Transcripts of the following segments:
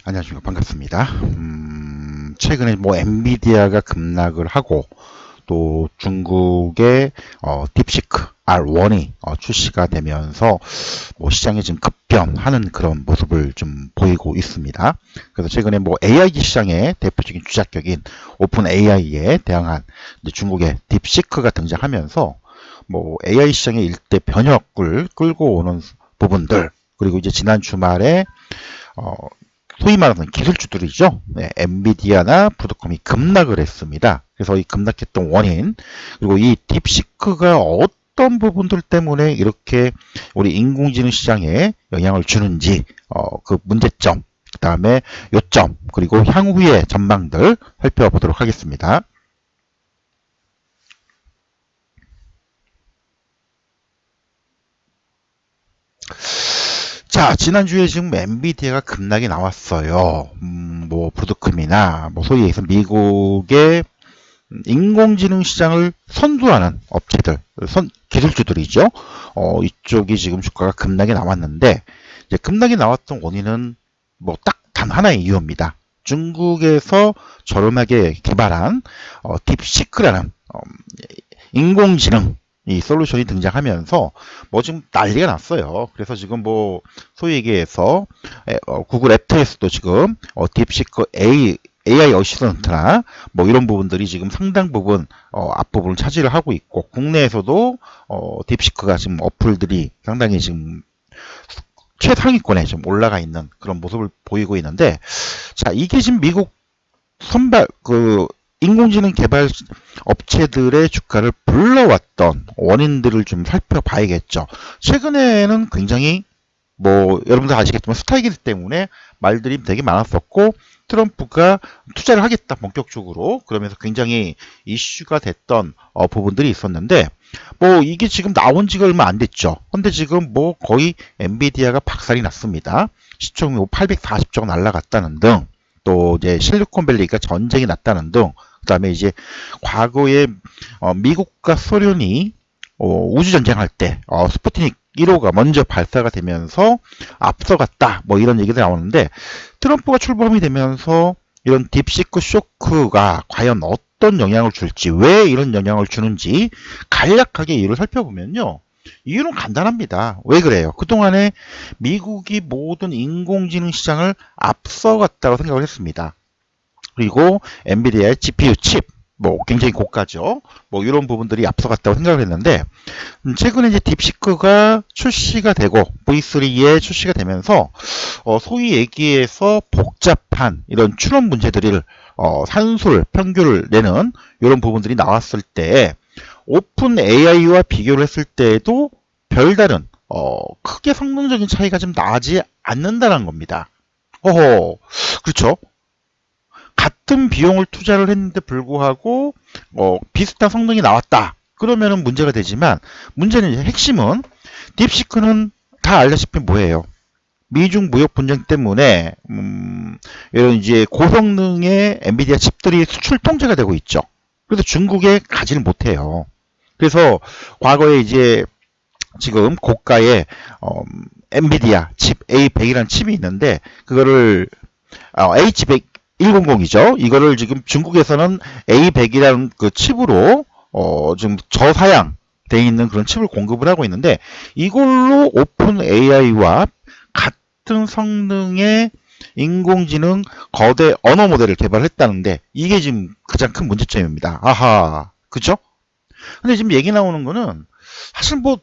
안녕하십니까. 반갑습니다. 최근에 뭐 엔비디아가 급락을 하고 또 중국의 딥시크 R1이 출시가 되면서 뭐 시장에 지금 급변하는 그런 모습을 좀 보이고 있습니다. 그래서 최근에 뭐 AI 시장의 대표적인 주작격인 오픈 AI에 대항한 중국의 딥시크가 등장하면서 뭐 AI 시장의 일대 변혁을 끌고 오는 부분들, 그리고 이제 지난 주말에 어, 소위 말하는 기술주들이죠. 네, 엔비디아나 브로드컴이 급락을 했습니다. 그래서 이 급락했던 원인, 그리고 이 딥시크가 어떤 부분들 때문에 이렇게 우리 인공지능 시장에 영향을 주는지, 그 문제점, 그 다음에 요점, 그리고 향후의 전망들 살펴보도록 하겠습니다. 자, 지난주에 지금 엔비디아가 급락이 나왔어요. 뭐, 브로드컴이나, 뭐, 소위 해서 미국의 인공지능 시장을 선도하는 업체들, 기술주들이죠. 이쪽이 지금 주가가 급락이 나왔는데, 이제 급락이 나왔던 원인은 뭐 딱 단 하나의 이유입니다. 중국에서 저렴하게 개발한 딥시크라는 인공지능 이 솔루션이 등장하면서 뭐 지금 난리가 났어요. 그래서 지금 뭐 소위 얘기해서 구글 앱스토어에서도 지금 딥시크 AI 어시스턴트나 뭐 이런 부분들이 지금 상당 부분 앞부분을 차지를 하고 있고, 국내에서도 딥시크가 지금 어플들이 상당히 지금 최상위권에 좀 올라가 있는 그런 모습을 보이고 있는데, 자, 이게 지금 미국 선발 인공지능 개발 업체들의 주가를 불러왔던 원인들을 좀 살펴봐야겠죠. 최근에는 굉장히 뭐 여러분들 아시겠지만 스타이기 때문에 말들이 되게 많았었고, 트럼프가 투자를 하겠다 본격적으로 그러면서 굉장히 이슈가 됐던 부분들이 있었는데, 뭐 이게 지금 나온 지가 얼마 안 됐죠. 근데 지금 뭐 거의 엔비디아가 박살이 났습니다. 시총이 840조 날라갔다는 등, 또 이제 실리콘밸리가 전쟁이 났다는 등, 그다음에 이제 과거에 미국과 소련이 우주 전쟁할 때 스푸트닉 1호가 먼저 발사가 되면서 앞서갔다, 뭐 이런 얘기도 나오는데, 트럼프가 출범이 되면서 이런 딥시크 쇼크가 과연 어떤 영향을 줄지, 왜 이런 영향을 주는지 간략하게 이유를 살펴보면요, 이유는 간단합니다. 왜 그래요? 그동안에 미국이 모든 인공지능 시장을 앞서갔다고 생각을 했습니다. 그리고 엔비디아의 GPU 칩, 뭐 굉장히 고가죠. 뭐 이런 부분들이 앞서갔다고 생각을 했는데, 최근에 이제 딥시크가 출시가 되고 V3에 출시가 되면서 소위 얘기해서 복잡한 이런 추론 문제들을 산술, 평균을 내는 이런 부분들이 나왔을 때 오픈 AI와 비교를 했을 때에도 별다른 크게 성능적인 차이가 좀 나지 않는다는 겁니다. 그렇죠. 같은 비용을 투자를 했는데 불구하고 비슷한 성능이 나왔다. 그러면은 문제가 되지만, 문제는 이제 핵심은 딥시크는 다 알다시피 뭐예요? 미중 무역 분쟁 때문에 이런 이제 고성능의 엔비디아 칩들이 수출 통제가 되고 있죠. 그래서 중국에 가지를 못해요. 그래서 과거에 이제 지금 고가의 엔비디아 칩 A100이라는 칩이 있는데, 그거를 H100 100이죠. 이거를 지금 중국에서는 A100이라는 그 칩으로 지금 저사양 돼 있는 그런 칩을 공급을 하고 있는데, 이걸로 오픈 AI와 같은 성능의 인공지능 거대 언어 모델을 개발했다는데, 이게 지금 가장 큰 문제점입니다. 아하, 그죠? 근데 지금 얘기 나오는 거는 사실 뭐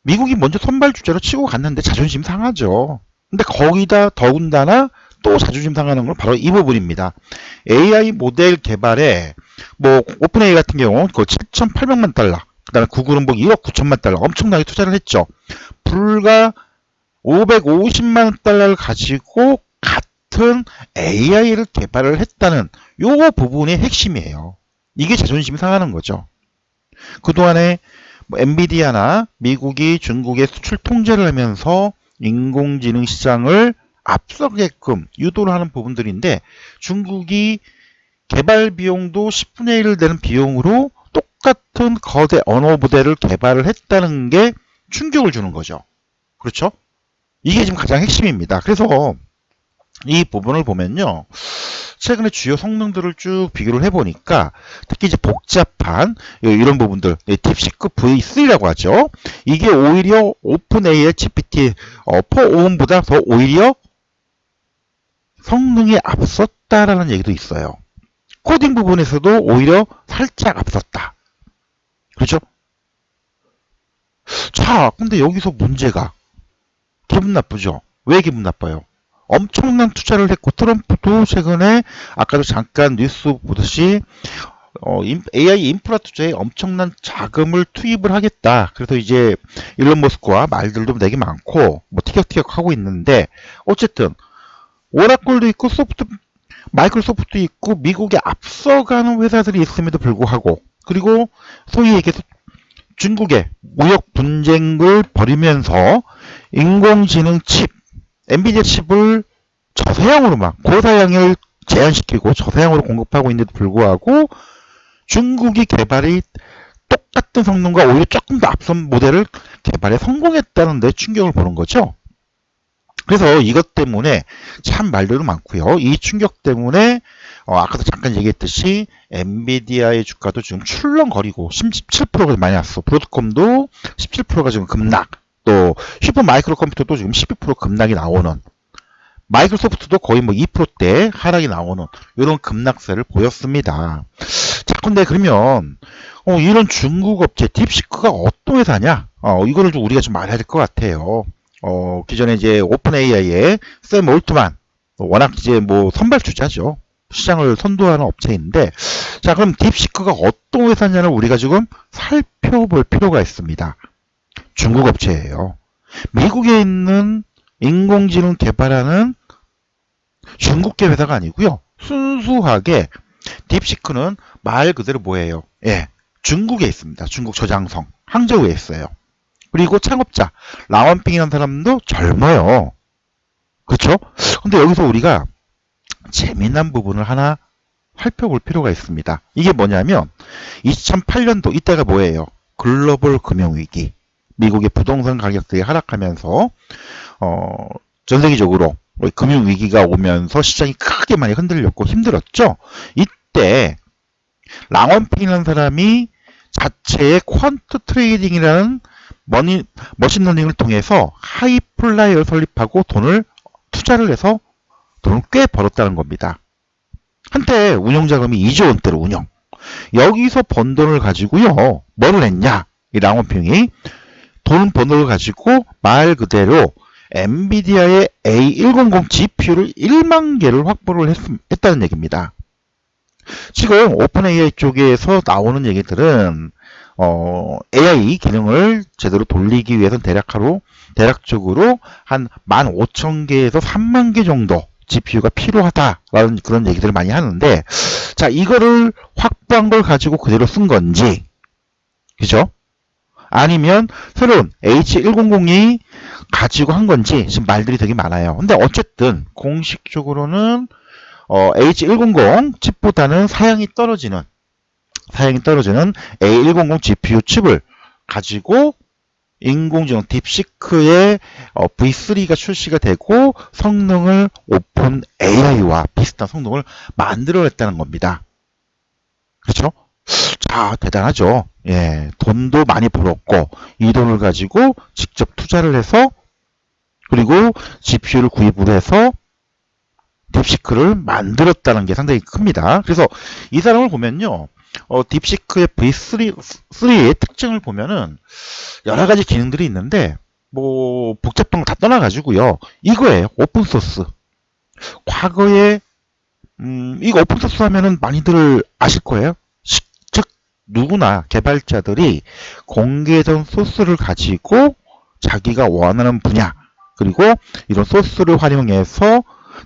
미국이 먼저 선발 주자로 치고 갔는데 자존심 상하죠. 근데 거기다 더군다나 또 자존심 상하는 건 바로 이 부분입니다. AI 모델 개발에 뭐 오픈 AI 같은 경우 그 7,800만 달러, 그다음에 구글은 뭐 1억 9천만 달러 엄청나게 투자를 했죠. 불과 550만 달러를 가지고 같은 AI를 개발을 했다는 요 부분이 핵심이에요. 이게 자존심이 상하는 거죠. 그동안에 뭐 엔비디아나 미국이 중국의 수출 통제를 하면서 인공지능 시장을 앞서게끔 유도를 하는 부분들인데, 중국이 개발 비용도 10분의 1을 되는 비용으로 똑같은 거대 언어 모델을 개발을 했다는 게 충격을 주는 거죠. 그렇죠? 이게 지금 가장 핵심입니다. 그래서 이 부분을 보면요. 최근에 주요 성능들을 쭉 비교를 해보니까 특히 이제 복잡한 이런 부분들, 딥시크 V3라고 하죠. 이게 오히려 오픈AI GPT 4.5보다 더 오히려 성능이 앞섰다라는 얘기도 있어요. 코딩 부분에서도 오히려 살짝 앞섰다. 그렇죠? 자, 근데 여기서 문제가 기분 나쁘죠? 왜 기분 나빠요? 엄청난 투자를 했고 트럼프도 최근에 아까도 잠깐 뉴스 보듯이 AI 인프라 투자에 엄청난 자금을 투입을 하겠다. 그래서 이제 일론 머스크와 말들도 되게 많고 뭐 티격태격 하고 있는데 어쨌든 오라클도 있고 마이크로소프트도 있고 미국에 앞서가는 회사들이 있음에도 불구하고 그리고 소위 얘기해서 중국의 무역 분쟁을 벌이면서 인공지능 칩, 엔비디아 칩을 저사양으로만 고사양을 제한시키고 저사양으로 공급하고 있는데도 불구하고 중국이 개발이 똑같은 성능과 오히려 조금 더 앞선 모델을 개발에 성공했다는 데 충격을 보는 거죠. 그래서 이것 때문에 참 말들도 많고요. 이 충격 때문에 아까도 잠깐 얘기했듯이 엔비디아의 주가도 지금 출렁거리고 17%가 마이너스, 브로드콤도 17%가 지금 급락, 또 슈퍼 마이크로 컴퓨터도 지금 12% 급락이 나오는, 마이크로소프트도 거의 뭐 2%대 하락이 나오는 이런 급락세를 보였습니다. 자, 근데 그러면 이런 중국 업체 딥시크가 어떤 회사냐? 이거를 좀 우리가 좀 알아야 될 것 같아요. 기존에 이제 오픈 AI의 샘 올트만 워낙 이제 뭐 선발주자죠. 시장을 선도하는 업체인데, 자, 그럼 딥시크가 어떤 회사냐를 우리가 지금 살펴볼 필요가 있습니다. 중국 업체예요. 미국에 있는 인공지능 개발하는 중국계 회사가 아니고요. 순수하게 딥시크는 말 그대로 뭐예요? 예, 중국에 있습니다. 중국 저장성 항저우에 있어요. 그리고 창업자 라원핑이라는 사람도 젊어요. 그렇죠? 근데 여기서 우리가 재미난 부분을 하나 살펴볼 필요가 있습니다. 이게 뭐냐면 2008년도 이때가 뭐예요? 글로벌 금융위기. 미국의 부동산 가격들이 하락하면서 전 세계적으로 금융위기가 오면서 시장이 크게 많이 흔들렸고 힘들었죠. 이때 랑원핑이라는 사람이 자체의 퀀트 트레이딩이라는 머신러닝을 통해서 하이플라이어를 설립하고 투자를 해서 돈을 꽤 벌었다는 겁니다. 한때 운용자금이 2조 원대로 운영. 여기서 번 돈을 가지고요. 뭐를 했냐? 이 랑원핑이 돈 번 돈을 가지고 말 그대로 엔비디아의 A100 GPU를 1만 개를 확보를 했다는 얘기입니다. 지금 오픈 AI 쪽에서 나오는 얘기들은 AI 기능을 제대로 돌리기 위해서는 대략적으로 한 15,000개에서 3만 개 정도 GPU가 필요하다라는 그런 얘기들을 많이 하는데, 자, 이거를 확보한 걸 가지고 그대로 쓴 건지, 그죠? 아니면 새로운 H100이 가지고 한 건지 지금 말들이 되게 많아요. 근데 어쨌든 공식적으로는 H100 칩보다는 사양이 떨어지는 A100 GPU 칩을 가지고 인공지능 딥시크의 V3가 출시가 되고 성능을 오픈 AI와 비슷한 성능을 만들어냈다는 겁니다. 그렇죠? 자, 대단하죠. 예, 돈도 많이 벌었고 이 돈을 가지고 직접 투자를 해서 그리고 GPU를 구입을 해서 딥시크를 만들었다는 게 상당히 큽니다. 그래서 이 사람을 보면요. 딥시크의 V3의 특징을 보면은 여러 가지 기능들이 있는데 뭐 복잡한 거 다 떠나가지고요. 이거예요. 오픈소스. 과거에 이거 오픈소스 하면은 많이들 아실 거예요. 즉 누구나 개발자들이 공개된 소스를 가지고 자기가 원하는 분야 그리고 이런 소스를 활용해서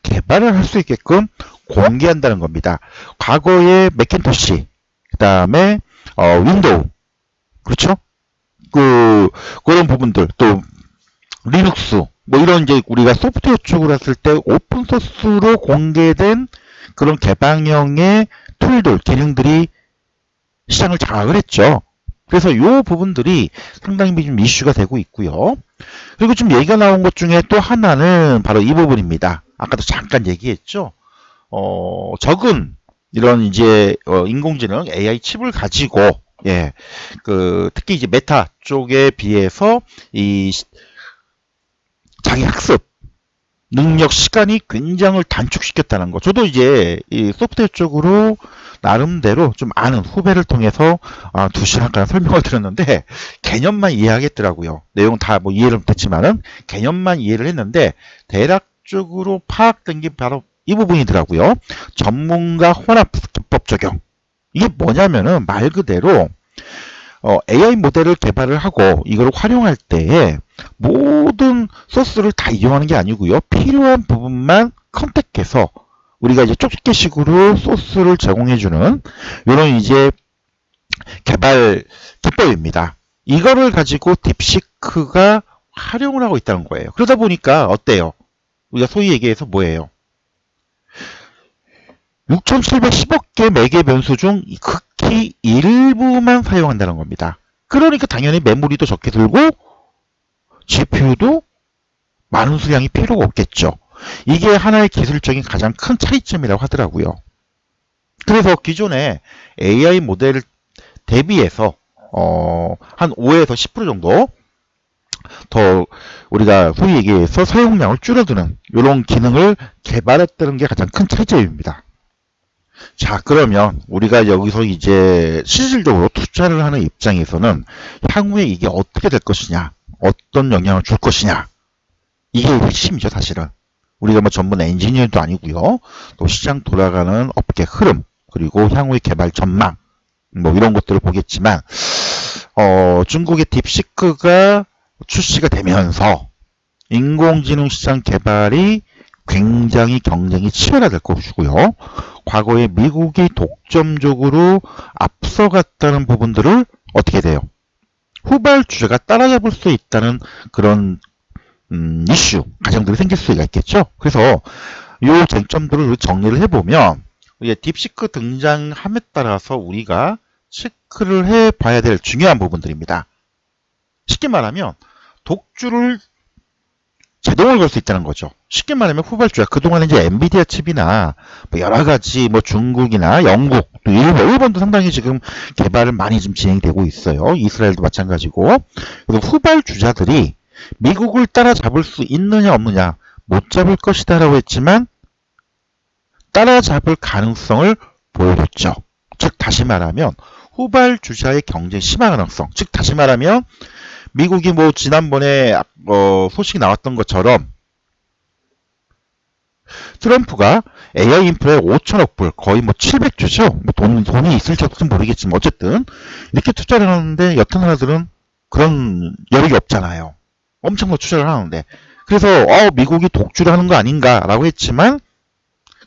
개발을 할 수 있게끔 공개한다는 겁니다. 과거에 맥킨토시, 그 다음에 윈도우, 그렇죠? 그런 부분들, 또 리눅스, 뭐 이런 이제 우리가 소프트웨어 쪽으로 했을 때 오픈 소스로 공개된 그런 개방형의 툴들, 기능들이 시장을 장악을 했죠. 그래서 이 부분들이 상당히 좀 이슈가 되고 있고요. 그리고 좀 얘기가 나온 것 중에 또 하나는 바로 이 부분입니다. 아까도 잠깐 얘기했죠. 적은 이런 이제 인공지능 AI 칩을 가지고 예, 특히 이제 메타 쪽에 비해서 이 자기 학습 능력 시간이 굉장히 단축시켰다는 거. 저도 이제 이 소프트웨어 쪽으로 나름대로 좀 아는 후배를 통해서 2시간간 설명을 드렸는데 개념만 이해하겠더라고요. 내용 다 뭐 이해를 못했지만은 개념만 이해를 했는데 대략적으로 파악된 게 바로 이 부분이더라고요. 전문가 혼합 기법 적용. 이게 뭐냐면은 말 그대로 AI 모델을 개발을 하고 이걸 활용할 때에 모든 소스를 다 이용하는 게 아니고요. 필요한 부분만 컨택해서 우리가 이제 쪽집게식으로 소스를 제공해주는 이런 이제 개발 기법입니다. 이거를 가지고 딥시크가 활용을 하고 있다는 거예요. 그러다 보니까 어때요? 우리가 소위 얘기해서 뭐예요? 6710억 개 매개 변수 중 극히 일부만 사용한다는 겁니다. 그러니까 당연히 메모리도 적게 들고 GPU도 많은 수량이 필요가 없겠죠. 이게 하나의 기술적인 가장 큰 차이점이라고 하더라고요. 그래서 기존의 AI 모델을 대비해서 한 5에서 10% 정도 더 우리가 소위 얘기해서 사용량을 줄여두는 이런 기능을 개발했다는 게 가장 큰 차이점입니다. 자, 그러면 우리가 여기서 이제 실질적으로 투자를 하는 입장에서는 향후에 이게 어떻게 될 것이냐, 어떤 영향을 줄 것이냐, 이게 핵심이죠, 사실은. 우리가 뭐 전문 엔지니어도 아니고요. 또 시장 돌아가는 업계 흐름, 그리고 향후의 개발 전망, 뭐 이런 것들을 보겠지만, 중국의 딥시크가 출시가 되면서 인공지능 시장 개발이 굉장히 경쟁이 치열화될 것이고요. 과거에 미국이 독점적으로 앞서갔다는 부분들을 어떻게 돼요? 후발주자가 따라잡을 수 있다는 그런 이슈, 과정들이 생길 수가 있겠죠. 그래서 이 쟁점들을 정리를 해보면 딥시크 등장함에 따라서 우리가 체크를 해봐야 될 중요한 부분들입니다. 쉽게 말하면 독주를 제동을 걸 수 있다는 거죠. 쉽게 말하면 후발주야. 그동안 이제 엔비디아 칩이나 뭐 여러 가지 뭐 중국이나 영국, 또 일본도 상당히 지금 개발을 많이 좀 진행되고 있어요. 이스라엘도 마찬가지고. 그래서 후발주자들이 미국을 따라잡을 수 있느냐 없느냐 못 잡을 것이다라고 했지만 따라잡을 가능성을 보여줬죠. 즉 다시 말하면 후발주자의 경쟁 심화 가능성. 즉 다시 말하면 미국이 뭐 지난번에 소식이 나왔던 것처럼 트럼프가 AI 인프라에 5천억 불, 거의 뭐 700조죠. 뭐 돈이 있을지 없을지 모르겠지만 어쨌든 이렇게 투자를 하는데 여튼 하나들은 그런 여력이 없잖아요. 엄청난 투자를 하는데 그래서 미국이 독주를 하는 거 아닌가라고 했지만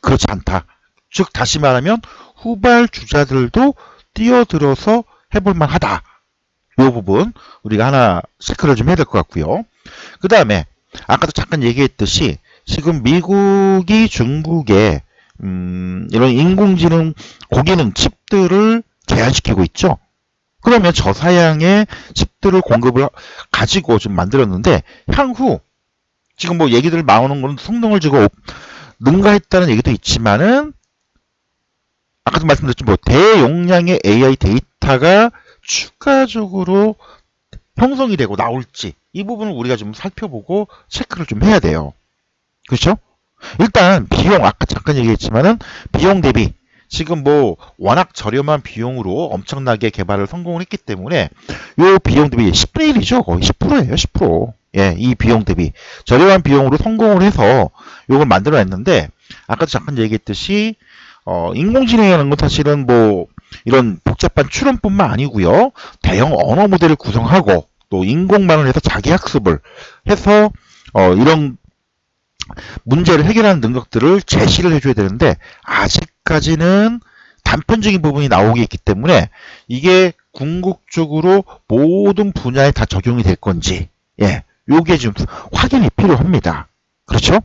그렇지 않다. 즉 다시 말하면 후발주자들도 뛰어들어서 해볼 만하다. 이 부분 우리가 하나 체크를 좀 해야 될 것 같고요. 그 다음에 아까도 잠깐 얘기했듯이 지금 미국이 중국에 이런 인공지능 고기능 칩들을 제한시키고 있죠. 그러면 저사양의 칩들을 공급을 가지고 좀 만들었는데 향후 지금 뭐 얘기들 나오는 거는 성능을 주고 능가했다는 얘기도 있지만은 아까도 말씀드렸죠. 뭐 대용량의 AI 데이터가 추가적으로 형성이 되고 나올지 이 부분을 우리가 좀 살펴보고 체크를 좀 해야 돼요. 그렇죠? 일단 비용 아까 잠깐 얘기했지만은 비용 대비 지금 뭐 워낙 저렴한 비용으로 엄청나게 개발을 성공을 했기 때문에 요 비용 대비 10분의 1이죠. 거의 10%예요. 10%. 예, 이 비용 대비 저렴한 비용으로 성공을 해서 요걸 만들어냈는데 아까도 잠깐 얘기했듯이 인공지능이라는 건 사실은 뭐 이런 복잡한 추론뿐만 아니고요. 대형 언어 모델을 구성하고 또 인공만을 해서 자기 학습을 해서 이런 문제를 해결하는 능력들을 제시를 해줘야 되는데 아직까지는 단편적인 부분이 나오고 있기 때문에 이게 궁극적으로 모든 분야에 다 적용이 될 건지 요게 좀 확인이 필요합니다. 그렇죠?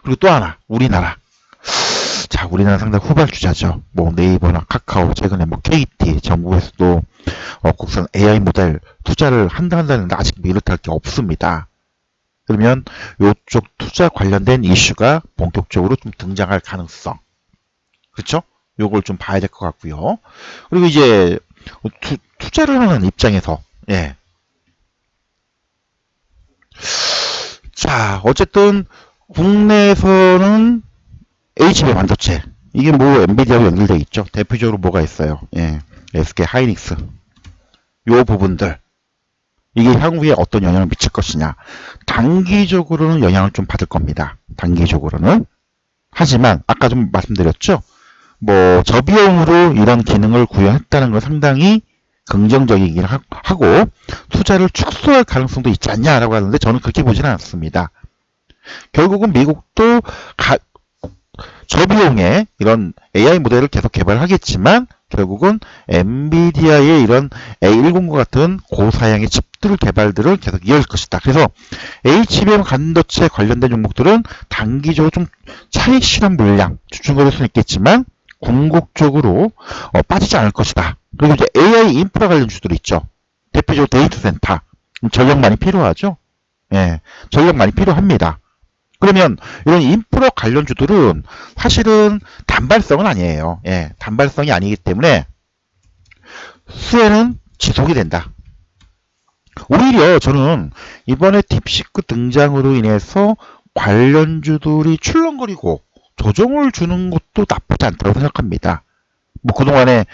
그리고 또 하나 우리나라 자, 우리나라 상당히 후발주자죠. 뭐 네이버나 카카오, 최근에 뭐 KT, 정부에서도 국산 AI 모델 투자를 한다는데 아직 미루탈 게 없습니다. 그러면 이쪽 투자 관련된 이슈가 본격적으로 좀 등장할 가능성. 그렇죠? 요걸 좀 봐야 될 것 같고요. 그리고 이제 투자를 하는 입장에서 예. 자, 어쨌든 국내에서는 HB 반도체 이게 뭐 엔비디아하고 연결되어 있죠. 대표적으로 뭐가 있어요? 예. SK 하이닉스 요 부분들 이게 향후에 어떤 영향을 미칠 것이냐. 단기적으로는 영향을 좀 받을 겁니다. 단기적으로는. 하지만 아까 좀 말씀드렸죠. 뭐 저비용으로 이런 기능을 구현했다는 건 상당히 긍정적이긴 하고 투자를 축소할 가능성도 있지 않냐라고 하는데 저는 그렇게 보지는 않습니다. 결국은 미국도 저비용의 이런 AI 모델을 계속 개발하겠지만 결국은 엔비디아의 이런 A109 같은 고사양의 칩들 개발들을 계속 이어갈 것이다. 그래서 HBM 반도체 관련된 종목들은 단기적으로 좀 차익 실현 물량 주춤거릴 수는 있겠지만 궁극적으로 빠지지 않을 것이다. 그리고 이제 AI 인프라 관련 주들 있죠. 대표적으로 데이터 센터. 전력 많이 필요하죠. 예, 전력 많이 필요합니다. 그러면 이런 인프라 관련주들은 사실은 단발성은 아니에요. 예, 단발성이 아니기 때문에 수혜는 지속이 된다. 오히려 저는 이번에 딥시크 등장으로 인해서 관련주들이 출렁거리고 조정을 주는 것도 나쁘지 않다고 생각합니다. 뭐 그동안에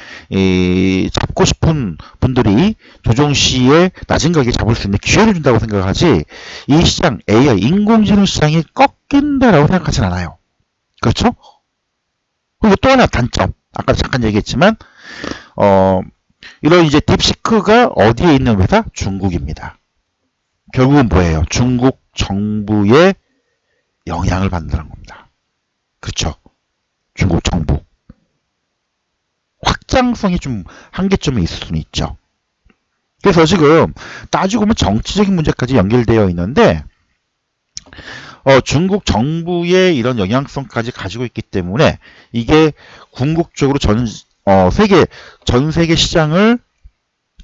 잡고 싶은 분들이 조정 시에 낮은 가격에 잡을 수 있는 기회를 준다고 생각하지 이 시장 AI 인공지능 시장이 꺾인다라고 생각하진 않아요. 그렇죠? 그리고 또 하나 단점 아까 잠깐 얘기했지만 이런 이제 딥시크가 어디에 있는 회사? 중국입니다. 결국은 뭐예요? 중국 정부의 영향을 받는다는 겁니다. 그렇죠? 중국 정부. 확장성이 좀 한계점이 있을 수는 있죠. 그래서 지금 따지고 보면 정치적인 문제까지 연결되어 있는데 중국 정부의 이런 영향성까지 가지고 있기 때문에 이게 궁극적으로 전 세계 시장을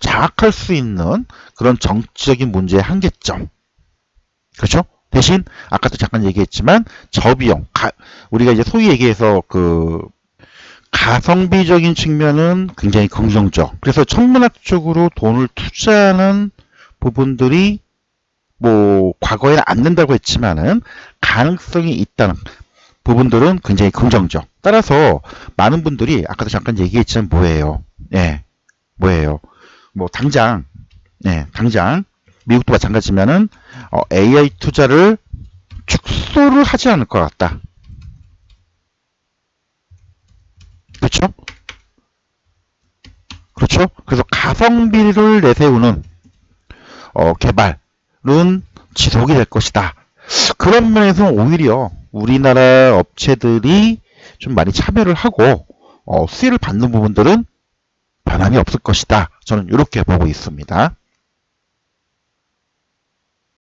장악할 수 있는 그런 정치적인 문제의 한계점. 그렇죠? 대신 아까도 잠깐 얘기했지만 저비용 우리가 이제 소위 얘기해서 가성비적인 측면은 굉장히 긍정적. 그래서 천문학적으로 돈을 투자하는 부분들이 뭐 과거에는 안 된다고 했지만은 가능성이 있다는 부분들은 굉장히 긍정적. 따라서 많은 분들이 아까도 잠깐 얘기했지만 뭐예요? 예, 뭐예요? 뭐 당장 미국도 마찬가지지만은 AI 투자를 축소를 하지 않을 것 같다. 그렇죠? 그렇죠? 그래서 가성비를 내세우는 개발은 지속이 될 것이다. 그런 면에서 오히려 우리나라 업체들이 좀 많이 참여를 하고 수혜를 받는 부분들은 변함이 없을 것이다. 저는 이렇게 보고 있습니다.